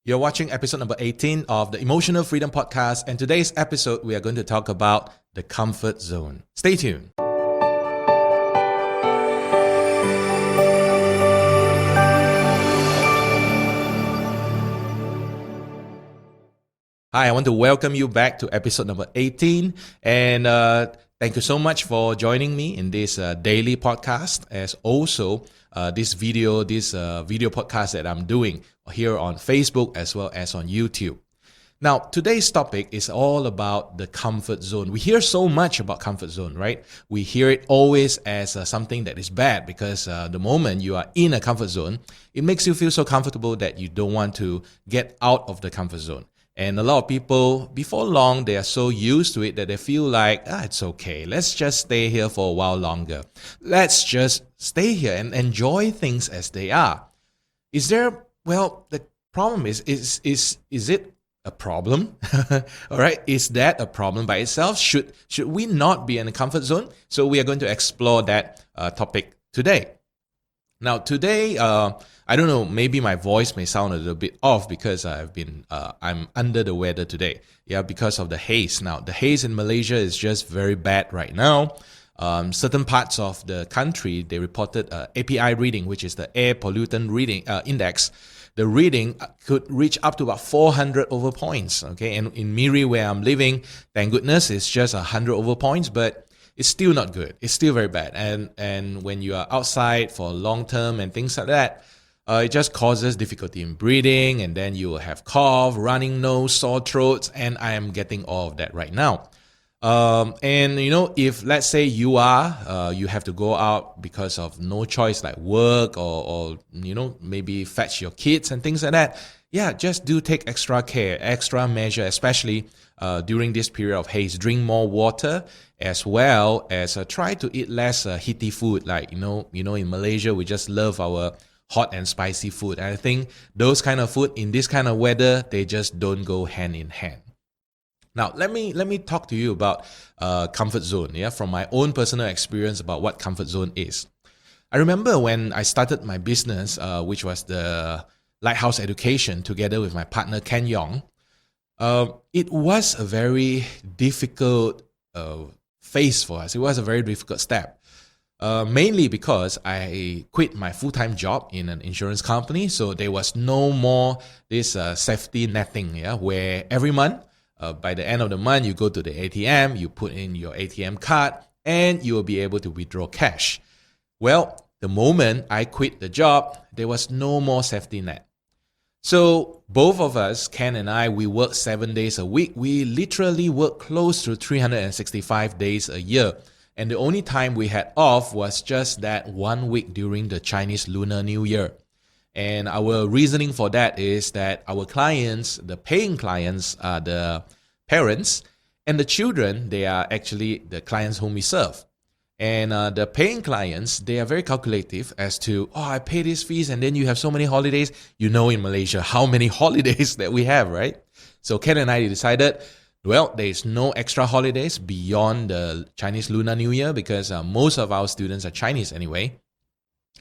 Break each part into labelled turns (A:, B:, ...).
A: You're watching episode number 18 of the Emotional Freedom Podcast, and today's episode we are going to talk about the comfort zone. Stay tuned. Hi, I want to welcome you back to episode number 18, and thank you so much for joining me in this daily podcast, as also this video podcast that I'm doing here on Facebook as well as on YouTube. Now, today's topic is all about the comfort zone. We hear so much about comfort zone, right? We hear it always as something that is bad because the moment you are in a comfort zone, it makes you feel so comfortable that you don't want to get out of the comfort zone. And a lot of people, before long, they are so used to it that they feel like, it's okay. Let's just stay here for a while longer. Let's just stay here and enjoy things as they are. The problem is it a problem? All right. Is that a problem by itself? Should we not be in a comfort zone? So we are going to explore that topic today. Now, today, I don't know, maybe my voice may sound a little bit off because I'm under the weather today. Yeah, because of the haze. Now, the haze in Malaysia is just very bad right now. Certain parts of the country, they reported API reading, which is the air pollutant reading index. The reading could reach up to about 400 over points. Okay, and in Miri, where I'm living, thank goodness, it's just 100 over points, but it's still not good. It's still very bad. And when you are outside for long term and things like that, it just causes difficulty in breathing, and then you will have cough, running nose, sore throats, and I am getting all of that right now. If let's say you have to go out because of no choice like work or maybe fetch your kids and things like that, just do take extra care, extra measure, especially during this period of haze. Drink more water, as well as try to eat less heaty food. Like in Malaysia, we just love our hot and spicy food. And I think those kind of food in this kind of weather, they just don't go hand in hand. Now, let me talk to you about comfort zone, from my own personal experience about what comfort zone is. I remember when I started my business, which was the Lighthouse Education, together with my partner Ken Yong. It was a very difficult phase for us. It was a very difficult step. Mainly because I quit my full-time job in an insurance company, so there was no more this safety netting, where every month, by the end of the month, you go to the ATM, you put in your ATM card, and you will be able to withdraw cash. Well, the moment I quit the job, there was no more safety net. So both of us, Ken and I, we work 7 days a week. We literally work close to 365 days a year. And the only time we had off was just that 1 week during the Chinese Lunar New Year. And our reasoning for that is that our clients, the paying clients, are the parents, and the children, they are actually the clients whom we serve. And the paying clients, they are very calculative as to, I pay these fees and then you have so many holidays. In Malaysia, how many holidays that we have, right? So Ken and I decided, there is no extra holidays beyond the Chinese Lunar New Year because most of our students are Chinese anyway.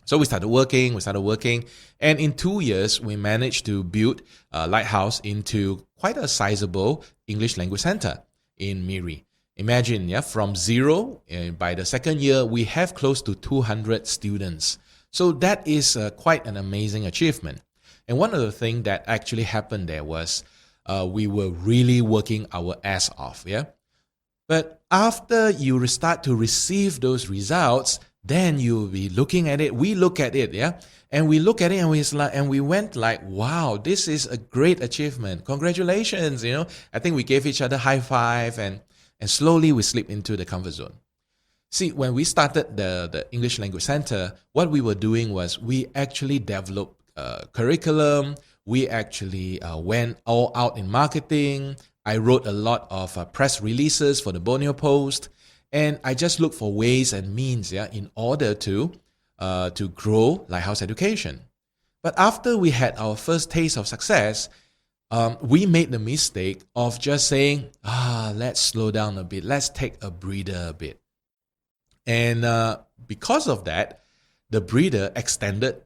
A: So we started working, and in 2 years, we managed to build Lighthouse into quite a sizable English language center in Miri. Imagine, from zero, by the second year, we have close to 200 students. So that is quite an amazing achievement. And one of the things that actually happened there was we were really working our ass off, But after you start to receive those results, then you'll be looking at it. We look at it, and we look at it, and we went like, wow, this is a great achievement. Congratulations, I think we gave each other high five, and slowly we slipped into the comfort zone. See, when we started the English Language Center, what we were doing was we actually developed curriculum. We actually went all out in marketing. I wrote a lot of press releases for the Borneo Post. And I just look for ways and means, in order to grow Lighthouse Education. But after we had our first taste of success, we made the mistake of just saying, let's slow down a bit. Let's take a breather a bit. And because of that, the breather extended,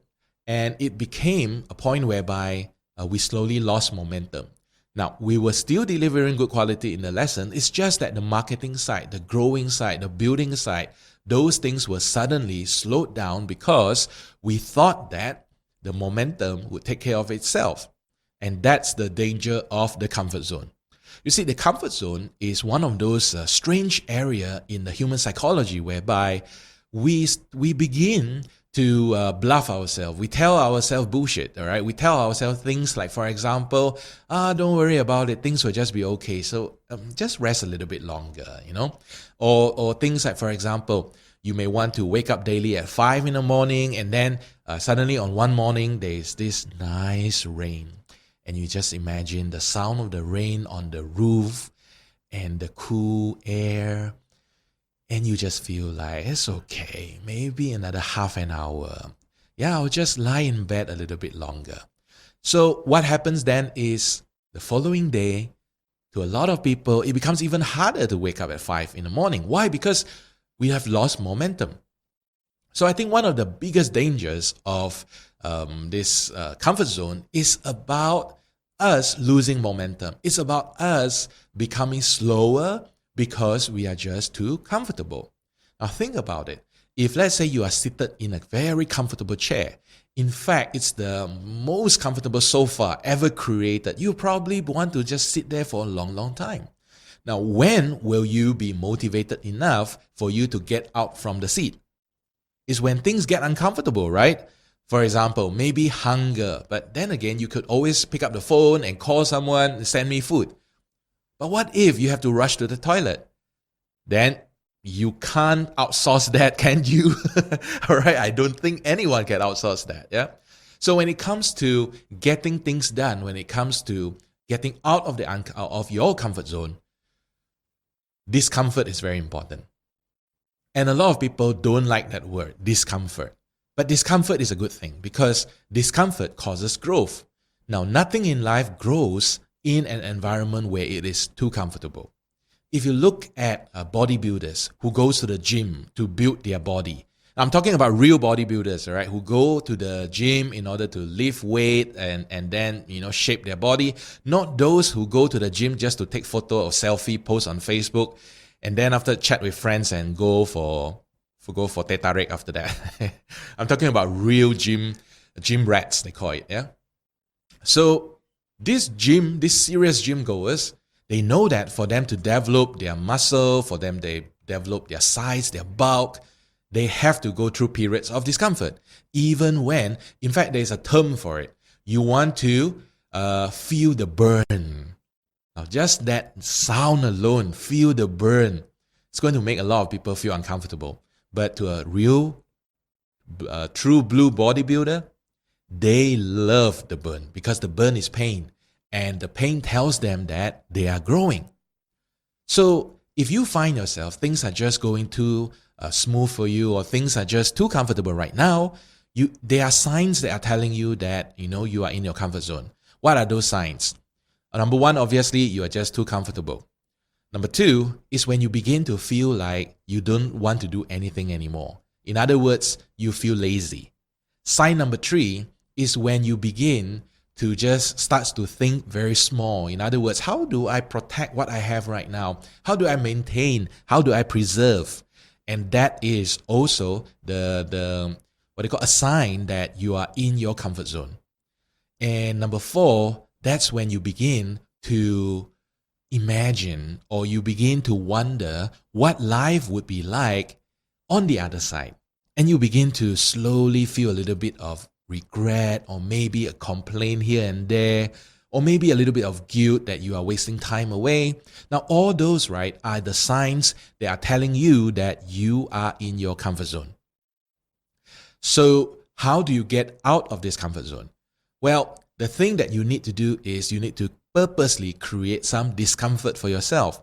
A: and it became a point whereby we slowly lost momentum. Now, we were still delivering good quality in the lesson. It's just that the marketing side, the growing side, the building side, those things were suddenly slowed down because we thought that the momentum would take care of itself. And that's the danger of the comfort zone. You see, the comfort zone is one of those strange area in the human psychology whereby we begin to bluff ourselves. We tell ourselves bullshit, all right? We tell ourselves things like, for example, don't worry about it, things will just be okay. So just rest a little bit longer, Or things like, for example, you may want to wake up daily at 5 in the morning and then suddenly on one morning, there's this nice rain. And you just imagine the sound of the rain on the roof and the cool air. And you just feel like, it's okay, maybe another half an hour. Yeah, I'll just lie in bed a little bit longer. So what happens then is the following day, to a lot of people, it becomes even harder to wake up at 5 in the morning. Why? Because we have lost momentum. So I think one of the biggest dangers of this comfort zone is about us losing momentum. It's about us becoming slower because we are just too comfortable. Now think about it. If let's say you are seated in a very comfortable chair, in fact, it's the most comfortable sofa ever created, you probably want to just sit there for a long, long time. Now, when will you be motivated enough for you to get out from the seat? It's when things get uncomfortable, right? For example, maybe hunger, but then again, you could always pick up the phone and call someone and send me food. But what if you have to rush to the toilet? Then you can't outsource that, can you? All right, I don't think anyone can outsource that, yeah? So when it comes to getting things done, when it comes to getting out of your comfort zone, discomfort is very important. And a lot of people don't like that word, discomfort. But discomfort is a good thing because discomfort causes growth. Now, nothing in life grows in an environment where it is too comfortable. If you look at bodybuilders who go to the gym to build their body, I'm talking about real bodybuilders, right, who go to the gym in order to lift weight and then, shape their body, not those who go to the gym just to take photo or selfie, post on Facebook, and then after chat with friends and go for teh tarik after that. I'm talking about real gym rats, they call it, yeah? So these serious gym goers, they know that for them to develop their muscle, for them to develop their size, their bulk, they have to go through periods of discomfort. Even when, in fact, there's a term for it. You want to feel the burn. Now, just that sound alone, feel the burn, it's going to make a lot of people feel uncomfortable. But to a real, true blue bodybuilder, they love the burn because the burn is pain. And the pain tells them that they are growing. So if you find yourself, things are just going too smooth for you or things are just too comfortable right now, there are signs that are telling you that, you are in your comfort zone. What are those signs? Number one, obviously, you are just too comfortable. Number two is when you begin to feel like you don't want to do anything anymore. In other words, you feel lazy. Sign number three is when you begin to just start to think very small. In other words, how do I protect what I have right now? How do I maintain? How do I preserve? And that is also the what they call a sign that you are in your comfort zone. And number four, that's when you begin to imagine or you begin to wonder what life would be like on the other side. And you begin to slowly feel a little bit of regret or maybe a complaint here and there or maybe a little bit of guilt that you are wasting time away. Now, all those, right, are the signs that are telling you that you are in your comfort zone. So how do you get out of this comfort zone? Well, the thing that you need to do is you need to purposely create some discomfort for yourself.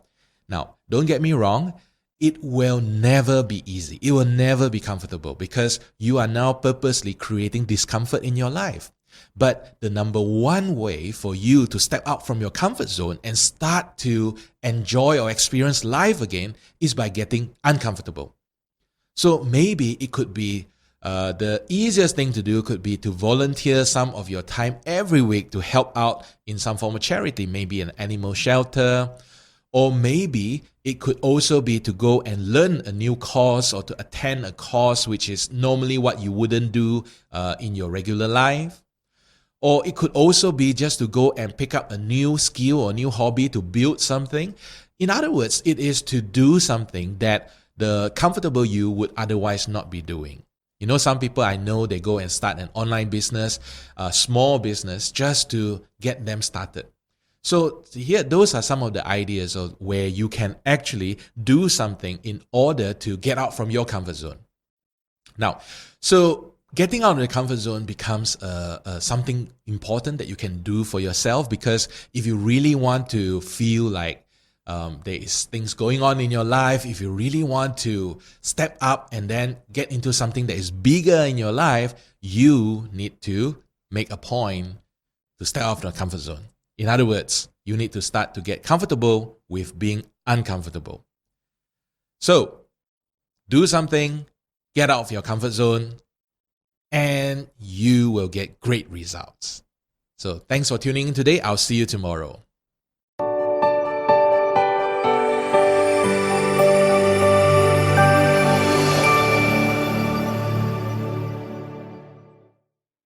A: Now, don't get me wrong, it will never be easy. It will never be comfortable because you are now purposely creating discomfort in your life. But the number one way for you to step out from your comfort zone and start to enjoy or experience life again is by getting uncomfortable. So maybe it could be The easiest thing to do could be to volunteer some of your time every week to help out in some form of charity, maybe an animal shelter, or maybe it could also be to go and learn a new course or to attend a course which is normally what you wouldn't do in your regular life. Or it could also be just to go and pick up a new skill or new hobby to build something. In other words, it is to do something that the comfortable you would otherwise not be doing. You know, some people I know, they go and start an online business, a small business, just to get them started. So here, those are some of the ideas of where you can actually do something in order to get out from your comfort zone. Now, so getting out of the comfort zone becomes something important that you can do for yourself, because if you really want to feel like there is things going on in your life, if you really want to step up and then get into something that is bigger in your life, you need to make a point to step out of the comfort zone. In other words, you need to start to get comfortable with being uncomfortable. So, do something, get out of your comfort zone, and you will get great results. So, thanks for tuning in today. I'll see you tomorrow.